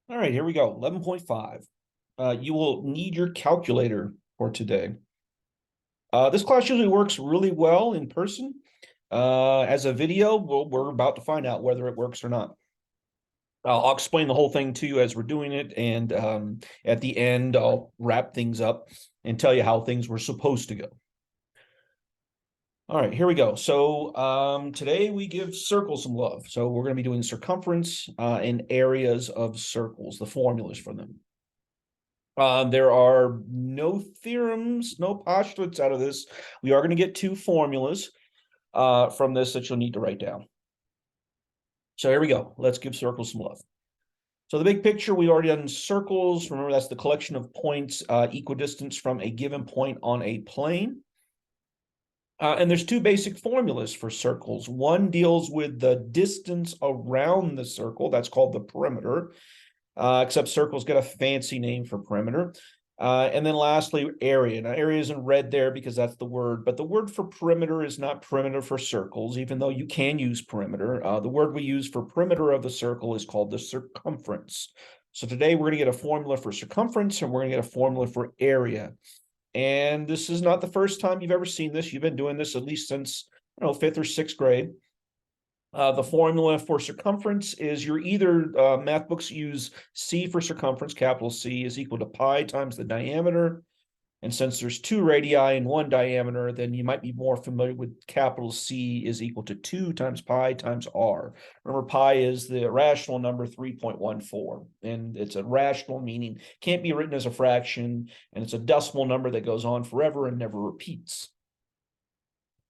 All right, here we go. 11.5. You will need your calculator for today. This class usually works really well in person. As a video, we're about to find out whether it works or not. I'll explain the whole thing to you as we're doing it, and at the end, I'll wrap things up and tell you how things were supposed to go. All right, here we go. So today we give circles some love. So we're going to be doing circumference and areas of circles, the formulas for them. There are no theorems, no postulates out of this. We are going to get two formulas from this that you'll need to write down. So here we go. Let's give circles some love. So the big picture, we already done circles. Remember, that's the collection of points equidistant from a given point on a plane. And there's two basic formulas for circles. One deals with the distance around the circle. That's called the perimeter. Except circles get a fancy name for perimeter. And then lastly, area. Now, area is in red there because that's the word, but the word for perimeter is not perimeter for circles, even though you can use perimeter. The word we use for perimeter of the circle is called the circumference. So today we're going to get a formula for circumference and we're going to get a formula for area. And this is not the first time you've ever seen this. You've been doing this at least since, fifth or sixth grade. The formula for circumference is you're either math books use C for circumference, capital C is equal to pi times the diameter. And since there's two radii and one diameter, then you might be more familiar with capital C is equal to 2 times pi times r. Remember, pi is the rational number 3.14, and it's a rational meaning can't be written as a fraction, and it's a decimal number that goes on forever and never repeats.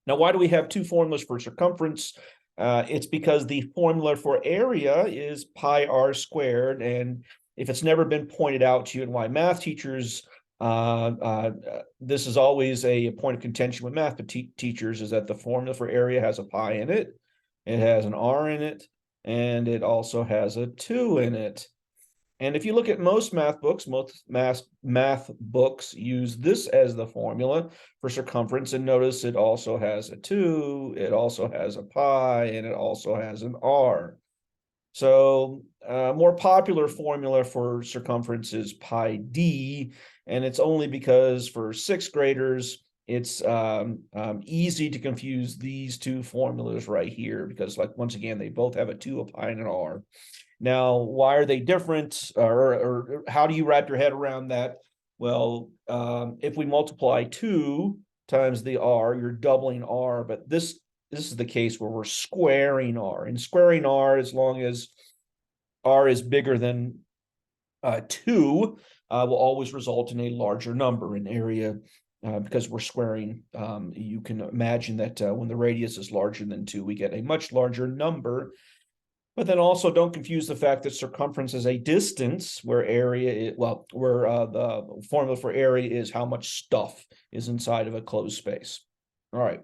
Now, why do we have two formulas for circumference? It's because the formula for area is pi r squared. And if it's never been pointed out to you, and why math teachers, this is always a point of contention with math teachers, is that the formula for area has a pi in it, it has an r in it, and it also has a 2 in it. And if you look at most math books, math books use this as the formula for circumference. And notice it also has a 2, it also has a pi, and it also has an r. So more popular formula for circumference is pi d, and it's only because for sixth graders, it's easy to confuse these two formulas right here because, like, once again, they both have a 2, a pi, and an r. Now, why are they different, or how do you wrap your head around that? Well, if we multiply 2 times the r, you're doubling r, but this is the case where we're squaring r. And squaring r, as long as r is bigger than 2, will always result in a larger number in area. Because we're squaring, you can imagine that when the radius is larger than 2, we get a much larger number. But then also don't confuse the fact that circumference is a distance where area, where the formula for area is how much stuff is inside of a closed space. All right.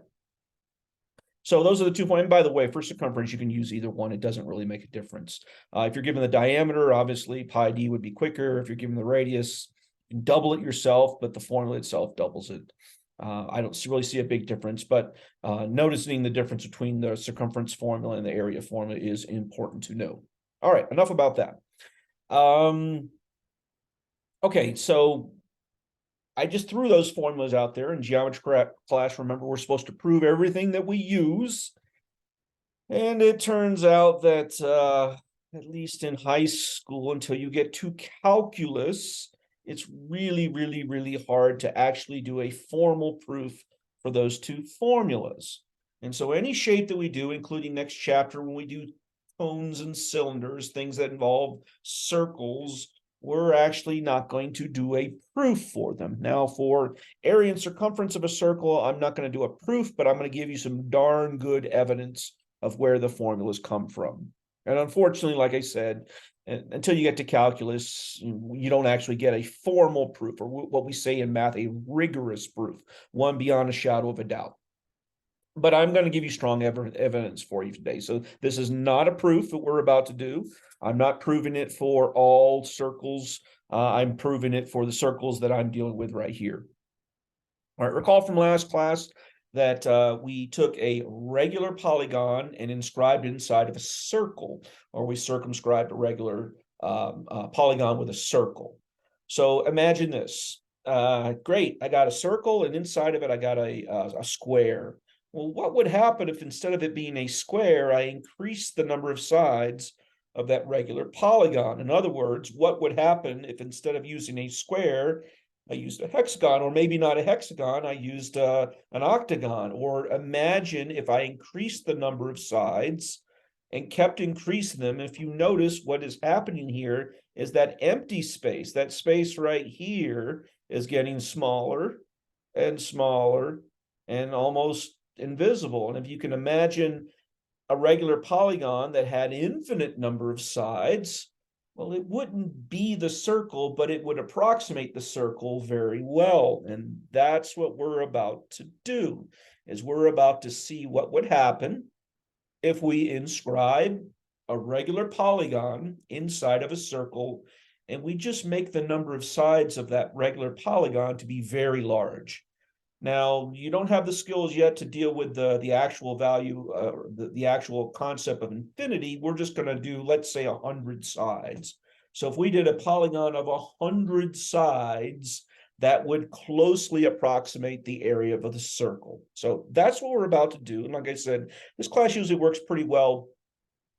So those are the 2 points. And by the way, for circumference, you can use either one. It doesn't really make a difference. If you're given the diameter, obviously pi d would be quicker. If you're given the radius, you can double it yourself, but the formula itself doubles it. I don't really see a big difference, but noticing the difference between the circumference formula and the area formula is important to know. All right, enough about that. Okay, so I just threw those formulas out there in geometry class. Remember, we're supposed to prove everything that we use. And it turns out that at least in high school, until you get to calculus, it's really, really, really hard to actually do a formal proof for those two formulas. And so any shape that we do, including next chapter when we do cones and cylinders, things that involve circles, we're actually not going to do a proof for them. Now, for area and circumference of a circle, I'm not going to do a proof, but I'm going to give you some darn good evidence of where the formulas come from. And unfortunately, like I said, until you get to calculus, you don't actually get a formal proof, or what we say in math, a rigorous proof, one beyond a shadow of a doubt. But I'm going to give you strong evidence for you today. So this is not a proof that we're about to do. I'm not proving it for all circles. I'm proving it for the circles that I'm dealing with right here. All right, recall from last class that we took a regular polygon and inscribed it inside of a circle, or we circumscribed a regular polygon with a circle. So imagine this. Great, I got a circle, and inside of it, I got a square. Well, what would happen if instead of it being a square, I increased the number of sides of that regular polygon? In other words, what would happen if instead of using a square, I used a hexagon, or maybe not a hexagon, I used an octagon? Or imagine if I increased the number of sides and kept increasing them. If you notice, what is happening here is that empty space, that space right here, is getting smaller and smaller and almost invisible. And if you can imagine a regular polygon that had infinite number of sides, well, it wouldn't be the circle, but it would approximate the circle very well. And that's what we're about to do, is we're about to see what would happen if we inscribe a regular polygon inside of a circle, and we just make the number of sides of that regular polygon to be very large. Now, you don't have the skills yet to deal with the actual value, the actual concept of infinity. We're just going to do, let's say, 100 sides. So if we did a polygon of 100 sides, that would closely approximate the area of the circle. So that's what we're about to do. And like I said, this class usually works pretty well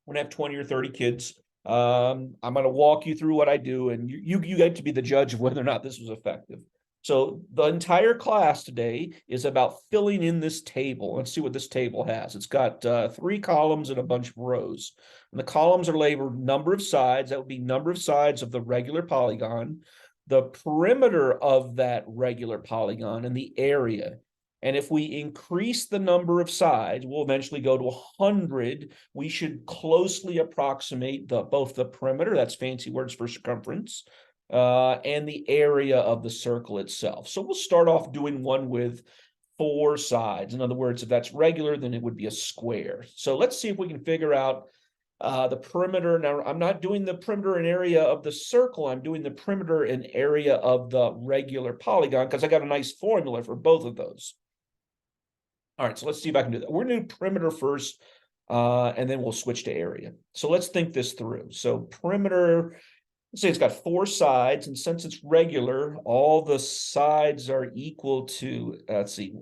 when I have 20 or 30 kids. I'm going to walk you through what I do, and you get to be the judge of whether or not this was effective. So the entire class today is about filling in this table. Let's see what this table has. It's got 3 columns and a bunch of rows. And the columns are labeled number of sides. That would be number of sides of the regular polygon, the perimeter of that regular polygon, and the area. And if we increase the number of sides, we'll eventually go to 100. We should closely approximate both the perimeter, that's fancy words for circumference, and the area of the circle itself. So we'll start off doing one with 4 sides. In other words, if that's regular, then it would be a square. So let's see if we can figure out the perimeter. Now, I'm not doing the perimeter and area of the circle. I'm doing the perimeter and area of the regular polygon, because I got a nice formula for both of those. All right, so let's see if I can do that. We're going to do perimeter first, and then we'll switch to area. So let's think this through. So perimeter, let's say it's got 4 sides, and since it's regular, all the sides are equal to, let's see,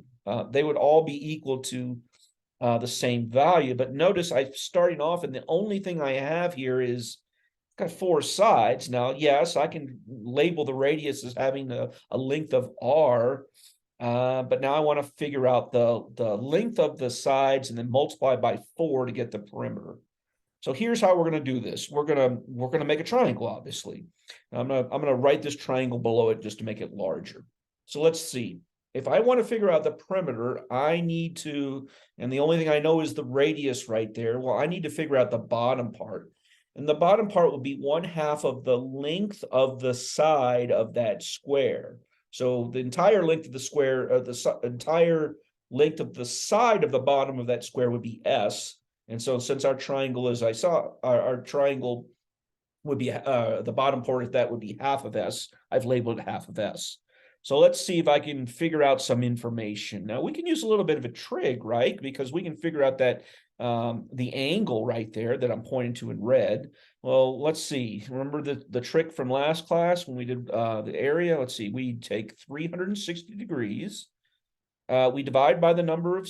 they would all be equal to the same value. But notice I'm starting off, and the only thing I have here is got 4 sides. Now, yes, I can label the radius as having a length of r, but now I want to figure out the length of the sides and then multiply by 4 to get the perimeter. So here's how we're going to do this. We're going to make a triangle, obviously. I'm going to write this triangle below it just to make it larger. So let's see. If I want to figure out the perimeter, I need to, and the only thing I know is the radius right there. Well, I need to figure out the bottom part. And the bottom part will be 1/2 of the length of the side of that square. So the entire length of the square, entire length of the side of the bottom of that square would be S. And so since our triangle, as I saw, our triangle would be, the bottom part of that would be 1/2 of S. I've labeled it 1/2 of S. So let's see if I can figure out some information. Now, we can use a little bit of a trick, right? Because we can figure out that the angle right there that I'm pointing to in red. Well, let's see. Remember the trick from last class when we did the area? Let's see. We take 360 degrees. We divide by the number of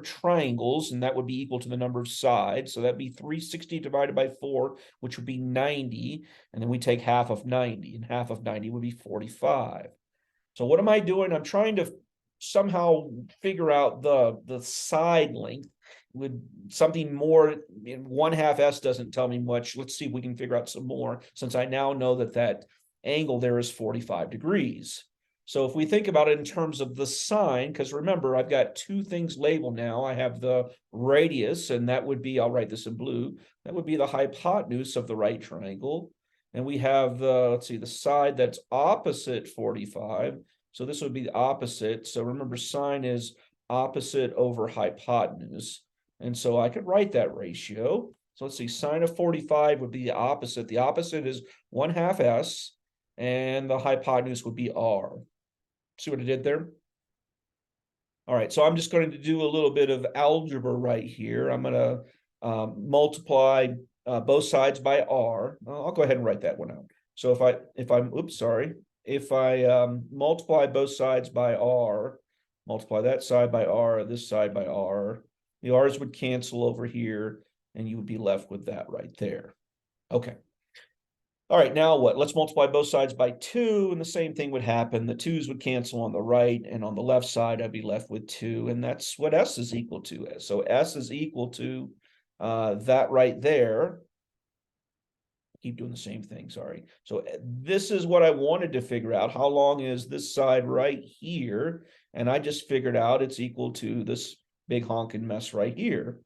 triangles, and that would be equal to the number of sides. So that'd be 360 divided by 4, which would be 90. And then we take 1/2 of 90, and 1/2 of 90 would be 45. So what am I doing? I'm trying to somehow figure out the side length with something more. 1/2 S doesn't tell me much. Let's see if we can figure out some more, since I now know that angle there is 45 degrees. So if we think about it in terms of the sine, because remember, I've got 2 things labeled now. I have the radius, and that would be, I'll write this in blue, that would be the hypotenuse of the right triangle. And we have the, let's see, the side that's opposite 45. So this would be the opposite. So remember, sine is opposite over hypotenuse. And so I could write that ratio. So let's see, sine of 45 would be the opposite. The opposite is 1/2 S, and the hypotenuse would be R. See what I did there? All right, so I'm just going to do a little bit of algebra right here. I'm going to multiply both sides by r. I'll go ahead and write that one out. So if I multiply both sides by r, multiply that side by r, this side by r, the r's would cancel over here, and you would be left with that right there. Okay. All right, now what? Let's multiply both sides by 2, and the same thing would happen. The 2's would cancel on the right, and on the left side, I'd be left with 2, and that's what s is equal to. So s is equal to that right there. Keep doing the same thing, sorry. So this is what I wanted to figure out. How long is this side right here? And I just figured out it's equal to this big honking mess right here.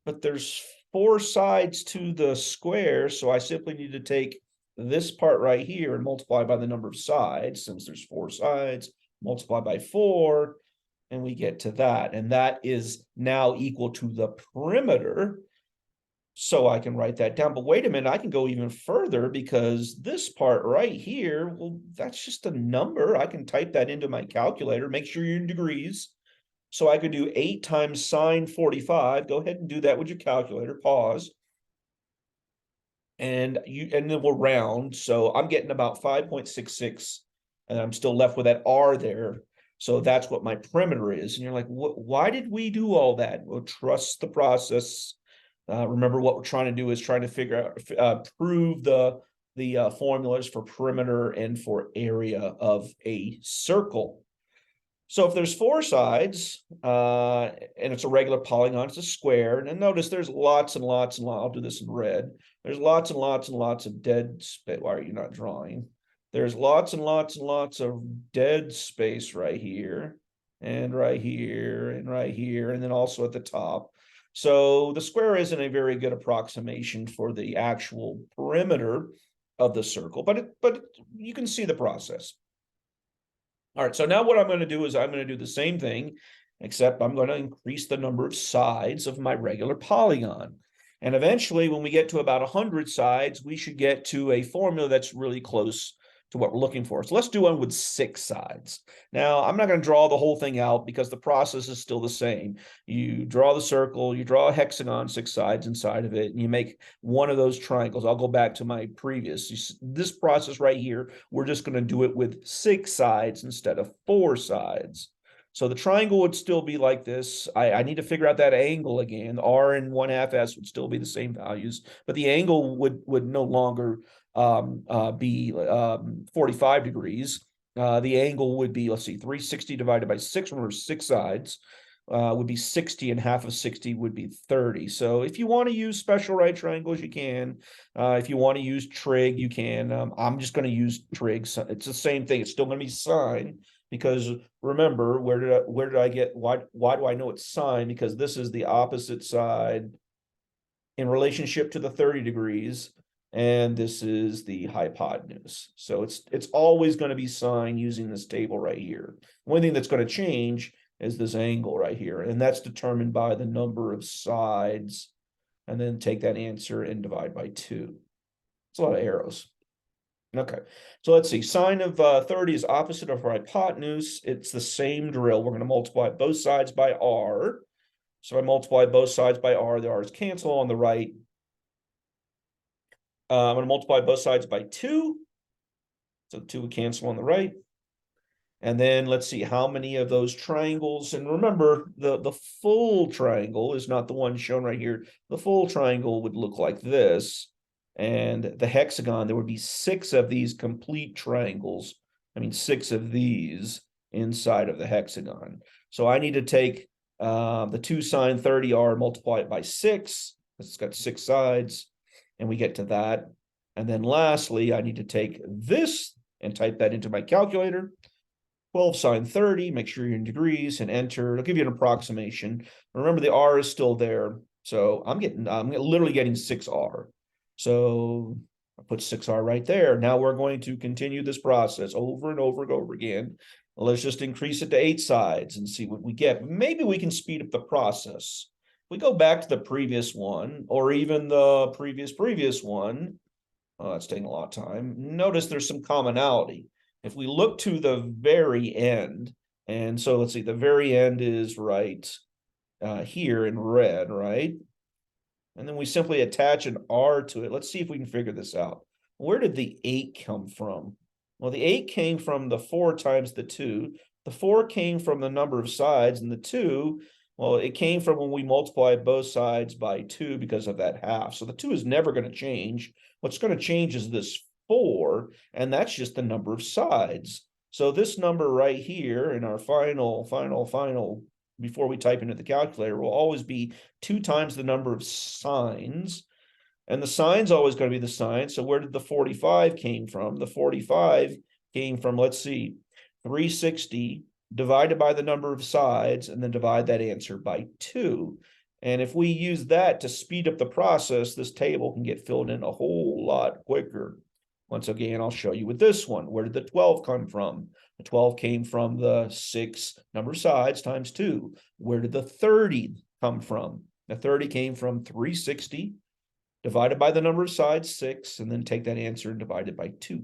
But there's 4 sides to the square, so I simply need to take this part right here and multiply by the number of sides. Since there's 4 sides, multiply by 4, and we get to that. And that is now equal to the perimeter. So I can write that down. But wait a minute, I can go even further, because this part right here, well, that's just a number. I can type that into my calculator. Make sure you're in degrees. So I could do 8 times sine 45. Go ahead and do that with your calculator. Pause. And then we'll round. So I'm getting about 5.66, and I'm still left with that r there. So that's what my perimeter is. And you're like, why did we do all that? Well, trust the process. Remember, what we're trying to do is trying to figure out, prove the formulas for perimeter and for area of a circle. So if there's 4 sides, and it's a regular polygon, it's a square, and notice there's lots and lots and lots, I'll do this in red. There's lots and lots and lots of dead space. Why are you not drawing? There's lots and lots and lots of dead space right here, and right here, and right here, and then also at the top. So the square isn't a very good approximation for the actual perimeter of the circle, but you can see the process. All right, so now what I'm going to do is I'm going to do the same thing, except I'm going to increase the number of sides of my regular polygon. And eventually, when we get to about 100 sides, we should get to a formula that's really close to what we're looking for. So let's do one with 6 sides. Now, I'm not going to draw the whole thing out because the process is still the same. You draw the circle, you draw a hexagon, 6 sides inside of it, and you make one of those triangles. I'll go back to my previous. This process right here, we're just going to do it with 6 sides instead of 4 sides. So the triangle would still be like this. I need to figure out that angle again. R and 1/2 S would still be the same values, but the angle would no longer be 45 degrees. The angle would be, let's see, 360 divided by 6. Remember, 6 sides would be 60, and half of 60 would be 30. So if you want to use special right triangles, you can. If you want to use trig, you can. I'm just going to use trig. So it's the same thing. It's still going to be sine, because remember, where did I get, why do I know it's sine? Because this is the opposite side in relationship to the 30 degrees, and this is the hypotenuse. So it's always going to be sine using this table right here. One thing that's going to change is this angle right here, and that's determined by the number of sides, and then take that answer and divide by 2. It's a lot of arrows. Okay, so let's see. Sine of 30 is opposite of hypotenuse. It's the same drill. We're going to multiply both sides by r. So I multiply both sides by r. The r's cancel on the right. I'm going to multiply both sides by 2. So 2 would cancel on the right. And then let's see how many of those triangles. And remember, the full triangle is not the one shown right here. The full triangle would look like this. And the hexagon, there would be 6 of these complete triangles. 6 of these inside of the hexagon. So I need to take the 2 sine 30r, multiply it by 6. It's got 6 sides, and we get to that. And then lastly, I need to take this and type that into my calculator. 12 sine 30, make sure you're in degrees, and enter. It'll give you an approximation. Remember, the r is still there. So I'm literally getting 6r. So I put 6r right there. Now we're going to continue this process over and over and over again. Let's just increase it to 8 sides and see what we get. Maybe we can speed up the process. If we go back to the previous one, or even the previous one, oh, that's taking a lot of time. Notice there's some commonality. If we look to the very end, and so let's see, the very end is right here in red, right? and then we simply attach an R to it. Let's see if we can figure this out. Where did the 8 come from? Well, the 8 came from the 4 times the 2. The 4 came from the number of sides, and the 2, well, it came from when we multiplied both sides by 2 because of that half. So the 2 is never going to change. What's going to change is this 4, and that's just the number of sides. So this number right here in our final, before we type into the calculator, will always be 2 times the number of signs. And the sign's always going to be the sign. So where did the 45 came from? The 45 came from, let's see, 360 divided by the number of sides, and then divide that answer by 2. And if we use that to speed up the process, this table can get filled in a whole lot quicker. Once again, I'll show you with this one. Where did the 12 come from? The 12 came from the 6 number of sides times 2. Where did the 30 come from? The 30 came from 360 divided by the number of sides, 6, and then take that answer and divide it by 2.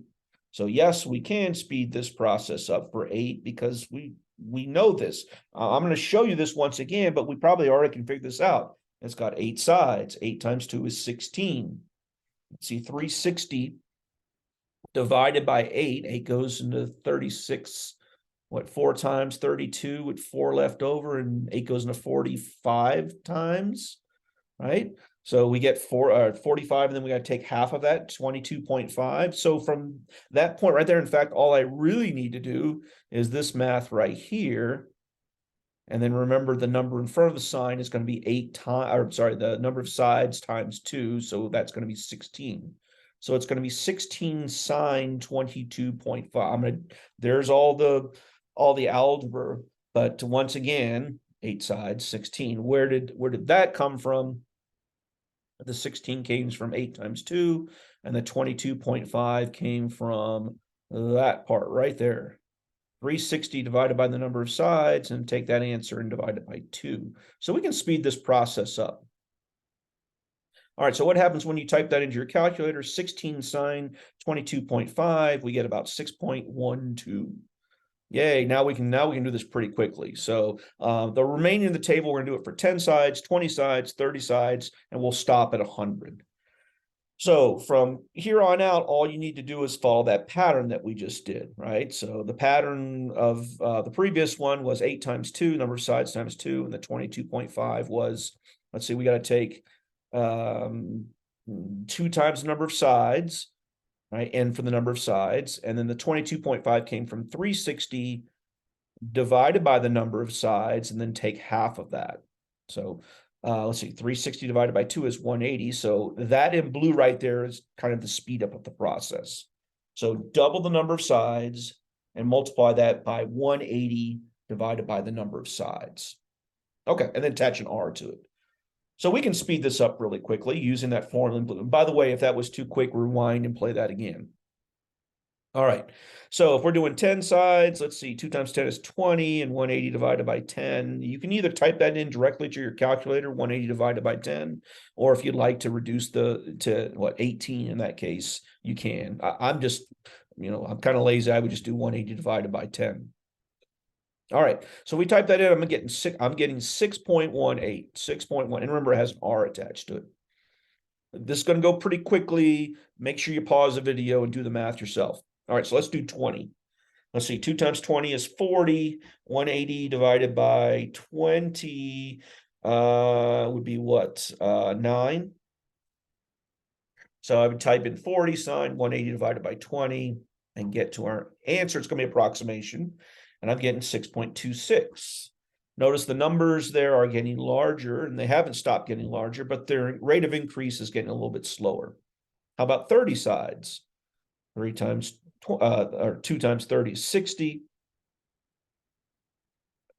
So yes, we can speed this process up for 8 because we know this. I'm going to show you this once again, but we probably already can figure this out. It's got 8 sides. 8 times 2 is 16. Let's see, 360 divided by 8. 8 goes into 36. What, 4 times 32 with 4 left over, and 8 goes into 45 times, right? So we get 45, and then we got to take half of that, 22.5. So from that point right there, in fact, all I really need to do is this math right here. And then remember, the number in front of the sign is going to be 8 times, or sorry, the number of sides times 2. So that's going to be 16. So it's going to be 16 sine 22.5. There's all the algebra, but once again, 8 sides, 16. Where did that come from? The 16 came from 8 times 2, and the 22.5 came from that part right there. 360 divided by the number of sides, and take that answer and divide it by 2. So we can speed this process up. All right, so what happens when you type that into your calculator? 16 sine 22.5, we get about 6.12. Yay, now we can do this pretty quickly. So the remaining of the table, we're going to do it for 10 sides, 20 sides, 30 sides, and we'll stop at 100. So from here on out, all you need to do is follow that pattern that we just did, right? So the pattern of the previous one was 8 times 2, number of sides times 2, and the 22.5 was, let's see, we got to take 2 times the number of sides, right? N for the number of sides. And then the 22.5 came from 360 divided by the number of sides, and then take half of that. So let's see, 360 divided by 2 is 180. So that in blue right there is kind of the speed up of the process. So double the number of sides and multiply that by 180 divided by the number of sides. Okay, and then attach an R to it. So we can speed this up really quickly using that formula in blue. And by the way, if that was too quick, rewind and play that again. All right, so if we're doing 10 sides, let's see, 2 times 10 is 20, and 180 divided by 10. You can either type that in directly to your calculator, 180 divided by 10, or if you'd like to reduce to 18 in that case, you can. I'm just, I'm kind of lazy. I would just do 180 divided by 10. All right, so we type that in. I'm getting 6.18, 6.1, and remember, it has an R attached to it. This is going to go pretty quickly. Make sure you pause the video and do the math yourself. All right, so let's do 20. Let's see, 2 times 20 is 40. 180 divided by 20 would be what? 9. So I would type in 40 sine 180 divided by 20 and get to our answer. It's going to be approximation, and I'm getting 6.26. Notice the numbers there are getting larger, and they haven't stopped getting larger, but their rate of increase is getting a little bit slower. How about 30 sides? 2 times 30 is 60.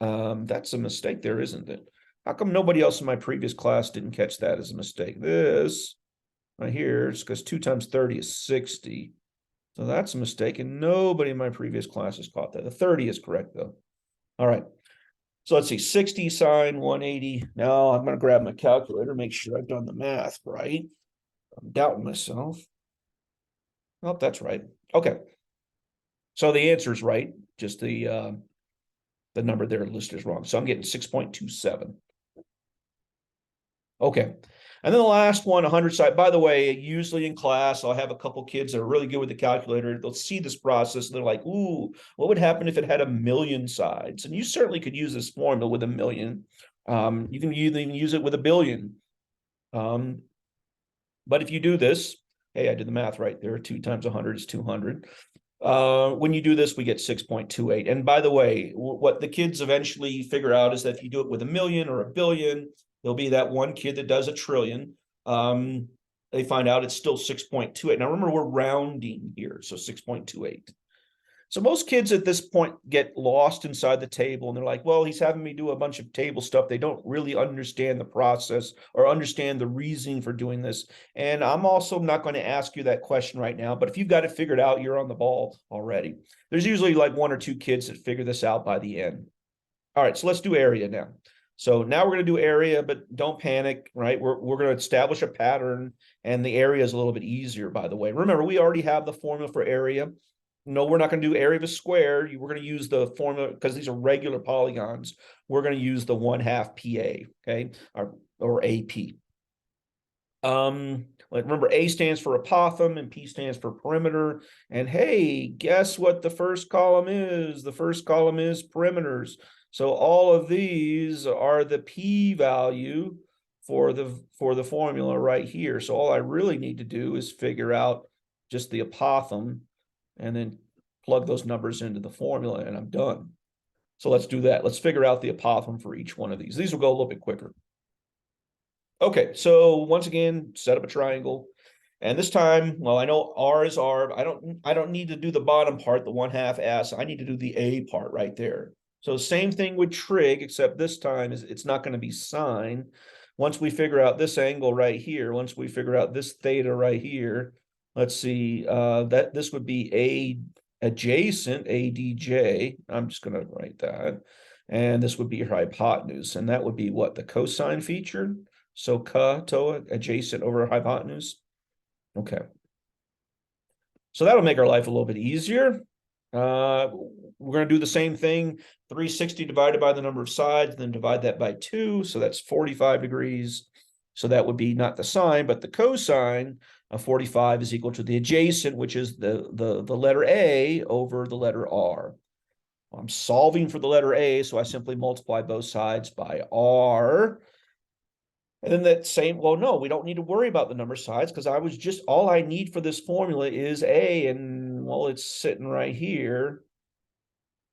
That's a mistake there, isn't it? How come nobody else in my previous class didn't catch that as a mistake? This right here, it's because 2 times 30 is 60. So that's a mistake, and nobody in my previous class has caught that. The 30 is correct, though. All right. So let's see, 60 sine 180. Now I'm going to grab my calculator, make sure I've done the math right. I'm doubting myself. Oh, that's right. Okay. So the answer is right. Just the number there listed is wrong. So I'm getting 6.27. Okay. And then the last one, 100 side. By the way, usually in class, I'll have a couple kids that are really good with the calculator. They'll see this process and they're like, ooh, what would happen if it had 1,000,000 sides? And you certainly could use this formula with 1,000,000. You can even use it with 1,000,000,000. But if you do this, hey, I did the math right there. 2 times 100 is 200. When you do this, we get 6.28. And by the way, what the kids eventually figure out is that if you do it with 1,000,000 or 1,000,000,000, there'll be that one kid that does 1,000,000,000,000. They find out it's still 6.28. Now remember, we're rounding here, so 6.28. So most kids at this point get lost inside the table and they're like, well, he's having me do a bunch of table stuff. They don't really understand the process or understand the reasoning for doing this. And I'm also not going to ask you that question right now, but if you've got it figured out, you're on the ball already. There's usually like 1 or 2 kids that figure this out by the end. All right, so let's do area now. So now we're going to do area, but don't panic, right? We're going to establish a pattern, and the area is a little bit easier, by the way. Remember, we already have the formula for area. No, we're not going to do area of a square. We're going to use the formula because these are regular polygons. We're going to use the 1/2 PA, okay, or AP. Like remember, A stands for apothem and P stands for perimeter. And hey, guess what the first column is? The first column is perimeters. So all of these are the P value for the formula right here. So all I really need to do is figure out just the apothem and then plug those numbers into the formula, and I'm done. So let's do that. Let's figure out the apothem for each one of these. These will go a little bit quicker. Okay, so once again, set up a triangle. And this time, well, I know R is R. I don't need to do the bottom part, the 1/2 S. I need to do the A part right there. So same thing with trig, except this time it's not going to be sine. Once we figure out this angle right here, once we figure out this theta right here, let's see, that this would be A adjacent, ADJ. I'm just going to write that. And this would be your hypotenuse. And that would be what? The cosine feature? So toa, adjacent over hypotenuse. Okay. So that'll make our life a little bit easier. We're going to do the same thing. 360 divided by the number of sides, then divide that by 2. So that's 45 degrees. So that would be not the sine, but the cosine of 45 is equal to the adjacent, which is the letter A over the letter R. I'm solving for the letter A, so I simply multiply both sides by R. And then that same, well, no, we don't need to worry about the number of sides because all I need for this formula is A, and well, it's sitting right here.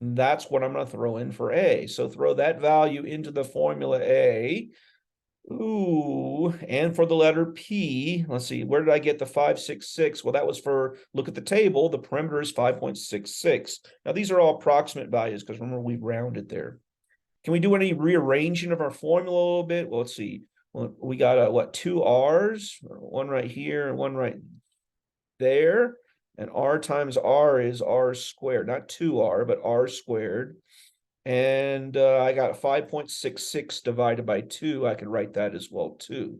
That's what I'm going to throw in for A. So throw that value into the formula A. Ooh, and for the letter P, let's see, where did I get the 566? Well, that was for, look at the table, the perimeter is 5.66. Now, these are all approximate values because remember, we've rounded there. Can we do any rearranging of our formula a little bit? Well, let's see. Well, we got what, 2 R's, one right here and one right there. And R times R is R squared, not 2R, but R squared. And I got 5.66 divided by 2. I can write that as well, too.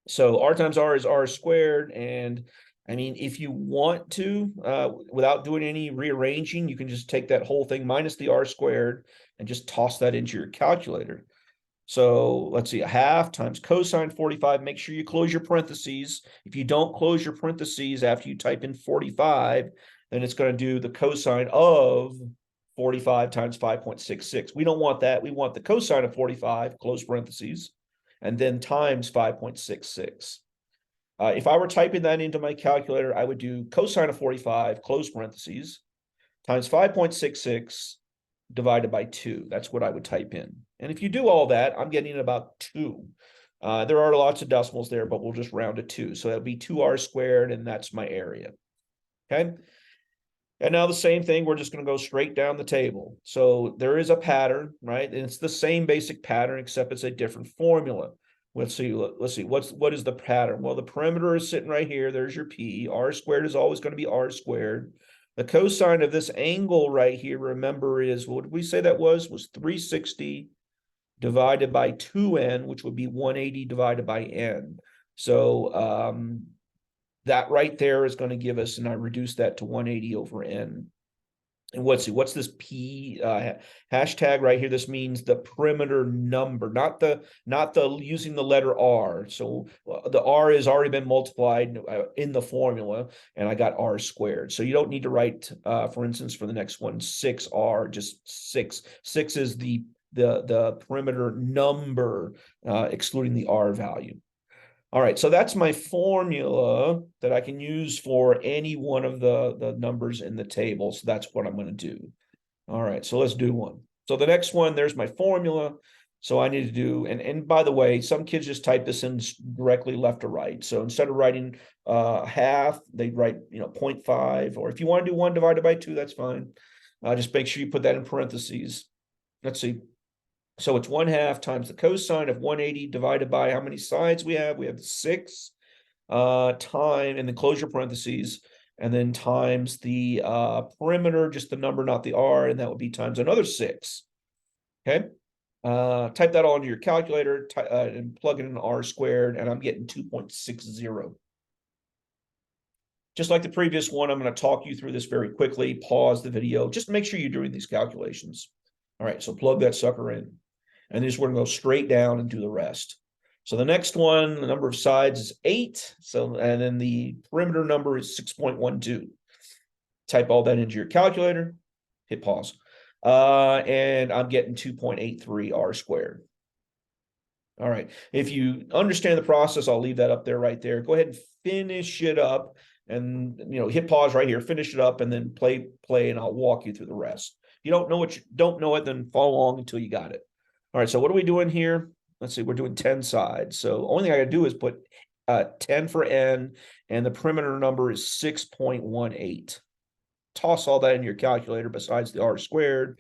So R times R is R squared. And I mean, if you want to, without doing any rearranging, you can just take that whole thing minus the R squared and just toss that into your calculator. So let's see, 1/2 times cosine 45. Make sure you close your parentheses. If you don't close your parentheses after you type in 45, then it's going to do the cosine of 45 times 5.66. We don't want that. We want the cosine of 45, close parentheses, and then times 5.66. If I were typing that into my calculator, I would do cosine of 45, close parentheses, times 5.66 divided by 2. That's what I would type in. And if you do all that, I'm getting about 2. There are lots of decimals there, but we'll just round to 2. So that'll be 2R squared, and that's my area. Okay. And now the same thing, we're just going to go straight down the table. So there is a pattern, right? And it's the same basic pattern, except it's a different formula. Let's see, what is the pattern? Well, the perimeter is sitting right here. There's your P. R squared is always going to be R squared. The cosine of this angle right here, remember, is, what did we say that was 360 divided by 2n, which would be 180 divided by n. So that right there is going to give us, and I reduce that to 180 over n. And what's this P hashtag right here? This means the perimeter number, not the using the letter R. So the R has already been multiplied in the formula, and I got R squared. So you don't need to write, for instance, for the next one, 6R, just 6. 6 is the perimeter number, excluding the R value. All right, so that's my formula that I can use for any one of the numbers in the table. So that's what I'm going to do. All right, so let's do one. So the next one, there's my formula. So I need to do, and by the way, some kids just type this in directly left to right. So instead of writing half, they write 0.5, or if you want to do 1 divided by 2, that's fine. Just make sure you put that in parentheses. Let's see. So it's 1/2 times the cosine of 180 divided by how many sides we have? We have 6 time, and then close your parentheses, and then times the perimeter, just the number, not the R, and that would be times another 6. Okay. Type that all into your calculator and plug it in R squared, and I'm getting 2.60. Just like the previous one, I'm going to talk you through this very quickly. Pause the video. Just make sure you're doing these calculations. All right, so plug that sucker in. And then we're going to go straight down and do the rest. So the next one, the number of sides is 8. So, and then the perimeter number is 6.12. Type all that into your calculator, hit pause. And I'm getting 2.83 R squared. All right. If you understand the process, I'll leave that up there right there. Go ahead and finish it up, and hit pause right here, finish it up, and then play, and I'll walk you through the rest. If you don't know it, then follow along until you got it. All right, so what are we doing here? Let's see, we're doing 10 sides. So only thing I gotta do is put 10 for n, and the perimeter number is 6.18. Toss all that in your calculator besides the R squared,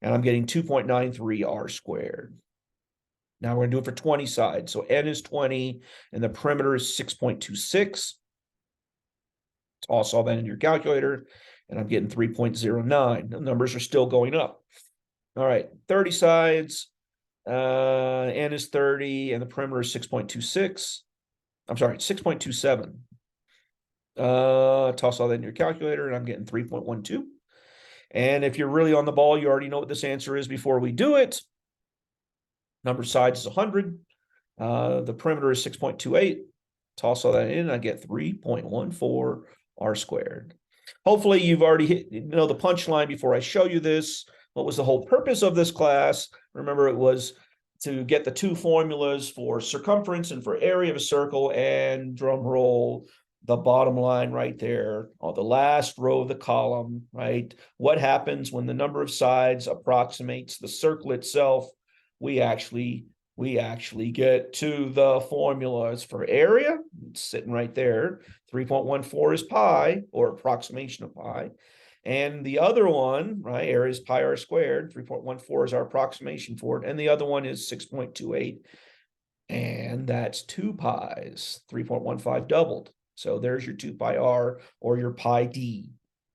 and I'm getting 2.93 R squared. Now we're gonna do it for 20 sides. So n is 20, and the perimeter is 6.26. Toss all that in your calculator, and I'm getting 3.09. The numbers are still going up. All right, 30 sides. N is 30, and the perimeter is 6.26. I'm sorry, 6.27. Toss all that in your calculator, and I'm getting 3.12. And if you're really on the ball, you already know what this answer is before we do it. Number of sides is 100. The perimeter is 6.28. Toss all that in, I get 3.14 R squared. Hopefully you've already hit the punchline before I show you this. What was the whole purpose of this class? Remember, it was to get the two formulas for circumference and for area of a circle, and drum roll, the bottom line right there on the last row of the column, right? What happens when the number of sides approximates the circle itself? We actually get to the formulas for area. It's sitting right there. 3.14 is pi, or approximation of pi. And the other one, right, area is pi r squared. 3.14 is our approximation for it. And the other one is 6.28. And that's 2 pi's. 3.15 doubled. So there's your 2 pi r, or your pi d.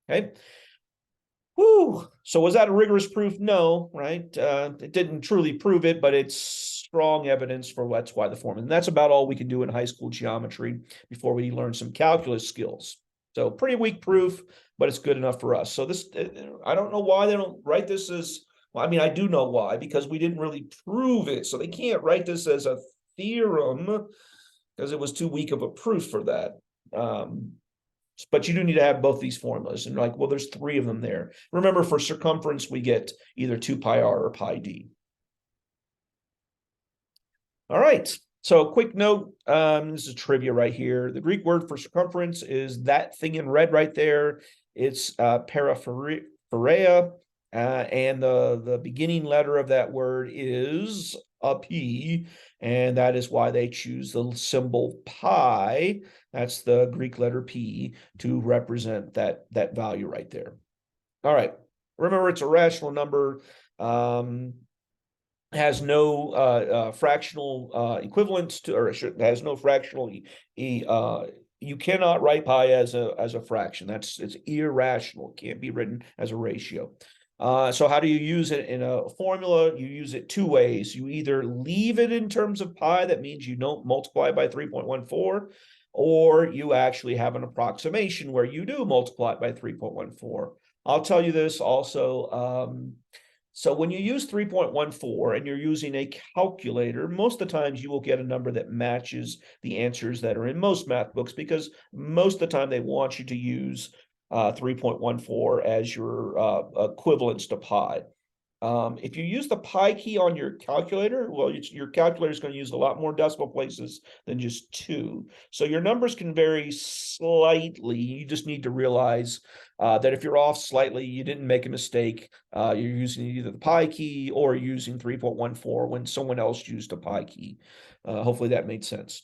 Okay. Whew. So was that a rigorous proof? No, right? It didn't truly prove it, but it's strong evidence for that's why the formula. And that's about all we can do in high school geometry before we learn some calculus skills. So pretty weak proof, but it's good enough for us. So this, I don't know why they don't write this as, well, I mean, I do know why, because we didn't really prove it. So they can't write this as a theorem because it was too weak of a proof for that. But you do need to have both these formulas. And like, well, there's 3 of them there. Remember, for circumference, we get either 2 pi r or pi d. All right. So quick note, this is trivia right here. The Greek word for circumference is that thing in red right there. It's peripheria, and the beginning letter of that word is a P, and that is why they choose the symbol pi. That's the Greek letter P to represent that value right there. All right. Remember, it's a rational number. Has no fractional equivalence to, or has no fractional. You cannot write pi as a fraction. It's irrational. It can't be written as a ratio. So how do you use it in a formula? You use it 2 ways. You either leave it in terms of pi, that means you don't multiply by 3.14, or you actually have an approximation where you do multiply it by 3.14. I'll tell you this also. So when you use 3.14 and you're using a calculator, most of the times you will get a number that matches the answers that are in most math books, because most of the time they want you to use 3.14 as your equivalence to pi. If you use the pi key on your calculator, well, your calculator is going to use a lot more decimal places than just two. So your numbers can vary slightly. You just need to realize that if you're off slightly, you didn't make a mistake. You're using either the pi key or using 3.14 when someone else used a pi key. Hopefully that made sense.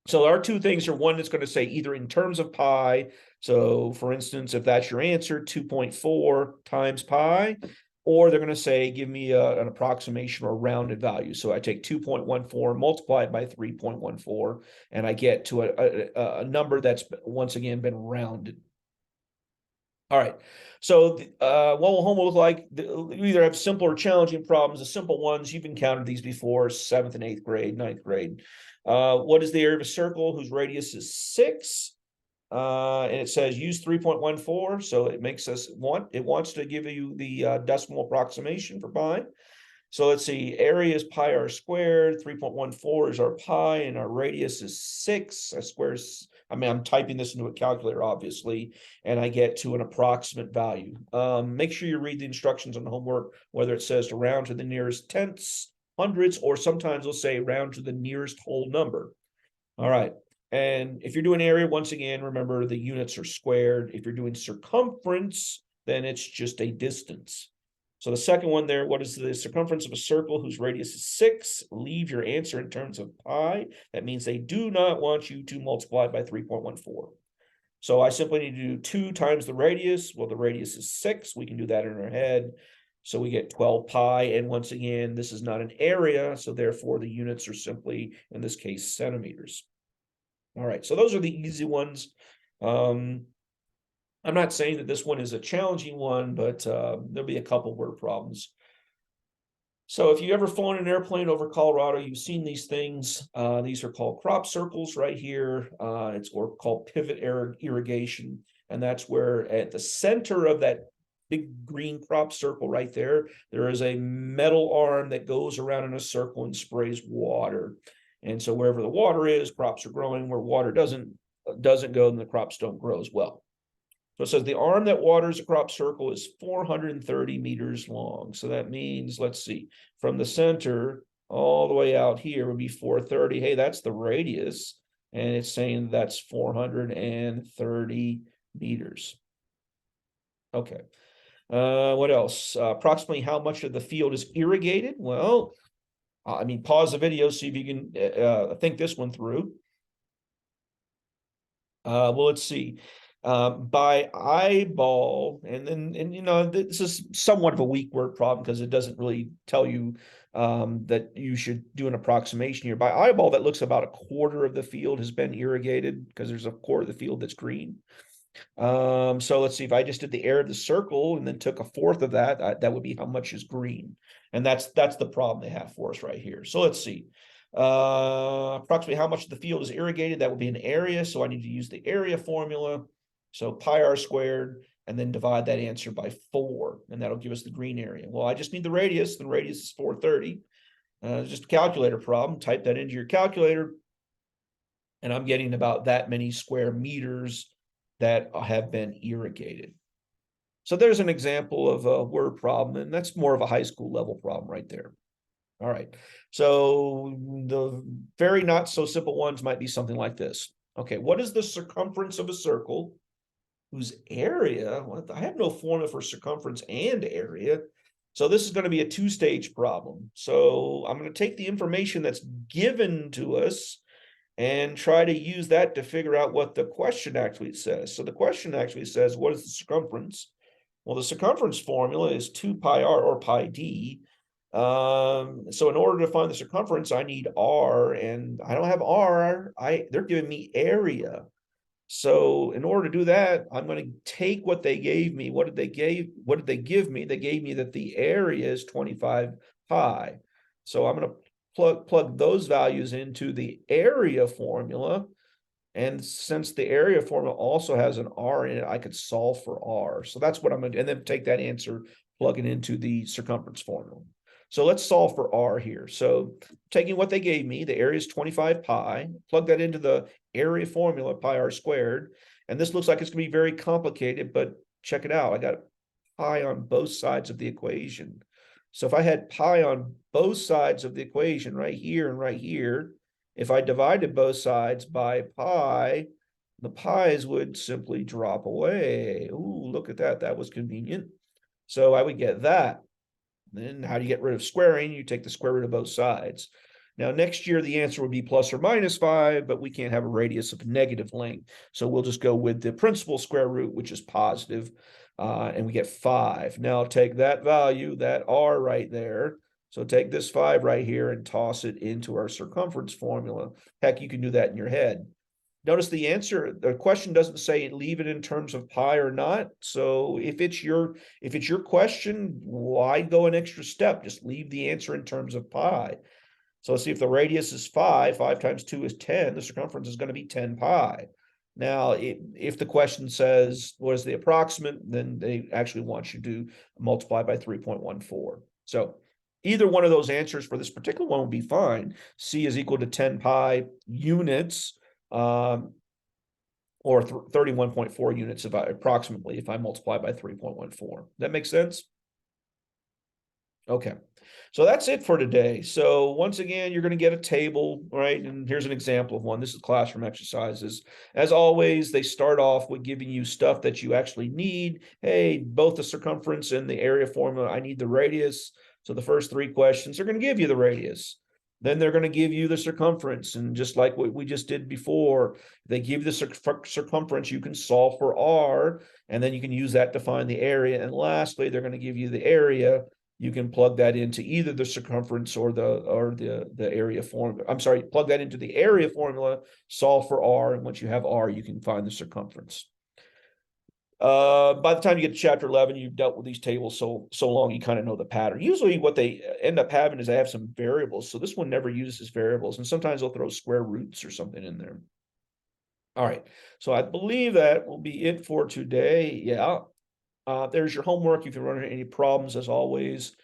So our two things are, one that's going to say either in terms of pi. So for instance, if that's your answer, 2.4 times pi, or they're going to say, give me an approximation or rounded value. So I take 2.14, multiply it by 3.14, and I get to a number that's once again been rounded. All right. So what will homework look like? You either have simple or challenging problems. The simple ones, you've encountered these before, 7th and 8th grade, 9th grade. What is the area of a circle whose radius is 6? And it says use 3.14. So it makes us it wants to give you the decimal approximation for pi. So let's see, area is pi r squared, 3.14 is our pi, and our radius is 6. I'm typing this into a calculator, obviously, and I get to an approximate value. Make sure you read the instructions on the homework, whether it says to round to the nearest tenths, hundredths, or sometimes they'll say round to the nearest whole number. All right. And if you're doing area, once again, remember the units are squared. If you're doing circumference, then it's just a distance. So the second one there, what is the circumference of a circle whose radius is 6? Leave your answer in terms of pi. That means they do not want you to multiply by 3.14. So I simply need to do 2 times the radius. Well, the radius is 6. We can do that in our head. So we get 12 pi. And once again, this is not an area. So therefore, the units are simply, in this case, centimeters. All right. So those are the easy ones. I'm not saying that this one is a challenging one, but there'll be a couple word problems. So if you ever flown an airplane over Colorado, you've seen these things. These are called crop circles right here. It's called pivot irrigation. And that's where at the center of that big green crop circle right there, there is a metal arm that goes around in a circle and sprays water. And so wherever the water is, crops are growing. Where water doesn't go, then the crops don't grow as well. So it says the arm that waters a crop circle is 430 meters long. So that means, let's see, from the center all the way out here would be 430. Hey, that's the radius. And it's saying that's 430 meters. Okay. What else? Approximately how much of the field is irrigated? Well, I mean, pause the video, see if you can think this one through. Well, let's see. By eyeball, and you know, this is somewhat of a weak word problem because it doesn't really tell you that you should do an approximation here. By eyeball, that looks about a quarter of the field has been irrigated because there's a quarter of the field that's green. So let's see, if I just did the area of the circle and then took a fourth of that, that would be how much is green. And that's the problem they have for us right here. So let's see. Approximately how much of the field is irrigated, that would be an area. So I need to use the area formula. So pi r squared, and then divide that answer by 4, and that'll give us the green area. Well, I just need the radius. The radius is 430. Just a calculator problem. Type that into your calculator, and I'm getting about that many square meters that have been irrigated. So there's an example of a word problem, and that's more of a high school level problem right there. All right. So the very not so simple ones might be something like this. Okay, what is the circumference of a circle whose area, well, I have no formula for circumference and area. So this is going to be a two-stage problem. So I'm going to take the information that's given to us and try to use that to figure out what the question actually says. So the question actually says, what is the circumference? Well, the circumference formula is 2 pi r or pi d. So in order to find the circumference, I need r, and I don't have r. They're giving me area. So in order to do that, I'm going to take what they gave me. What did they give me? They gave me that the area is 25 pi. So I'm going to plug those values into the area formula. And since the area formula also has an R in it, I could solve for R. So that's what I'm gonna do, and then take that answer, plug it into the circumference formula. So let's solve for R here. So taking what they gave me, the area is 25 pi, plug that into the area formula, pi r squared. And this looks like it's gonna be very complicated, but check it out. I got pi on both sides of the equation. So if I had pi on both sides of the equation, right here and right here, if I divided both sides by pi, the pi's would simply drop away. Ooh, look at that. That was convenient. So I would get that. Then how do you get rid of squaring? You take the square root of both sides. Now, next year, the answer would be plus or minus 5, but we can't have a radius of negative length. So we'll just go with the principal square root, which is positive, and we get 5. Now, take that value, that r right there. So take this 5 right here and toss it into our circumference formula. Heck, you can do that in your head. Notice the answer, the question doesn't say leave it in terms of pi or not. So if it's your question, why go an extra step? Just leave the answer in terms of pi. So let's see, if the radius is 5, 5 times 2 is 10, the circumference is going to be 10 pi. Now, if the question says what is the approximate, then they actually want you to multiply by 3.14. So either one of those answers for this particular one would be fine. C is equal to 10 pi units, or 31.4 units approximately if I multiply by 3.14. That makes sense? Okay. So that's it for today. So once again, you're going to get a table, right? And here's an example of one. This is classroom exercises. As always, they start off with giving you stuff that you actually need. Hey, both the circumference and the area formula, I need the radius. So the first 3 questions are going to give you the radius. Then they're going to give you the circumference. And just like what we just did before, they give you the circumference, you can solve for R, and then you can use that to find the area. And lastly, they're going to give you the area. You can plug that into either the circumference or the area formula. I'm sorry, plug that into the area formula, solve for R, and once you have R, you can find the circumference. By the time you get to chapter 11, you've dealt with these tables so long, you kind of know the pattern. Usually what they end up having is they have some variables. So this one never uses variables, and sometimes they'll throw square roots or something in there. All right, so I believe that will be it for today. Yeah. There's your homework. If you run into any problems, as always,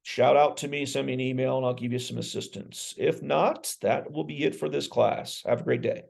shout out to me, send me an email, and I'll give you some assistance. If not, that will be it for this class. Have a great day.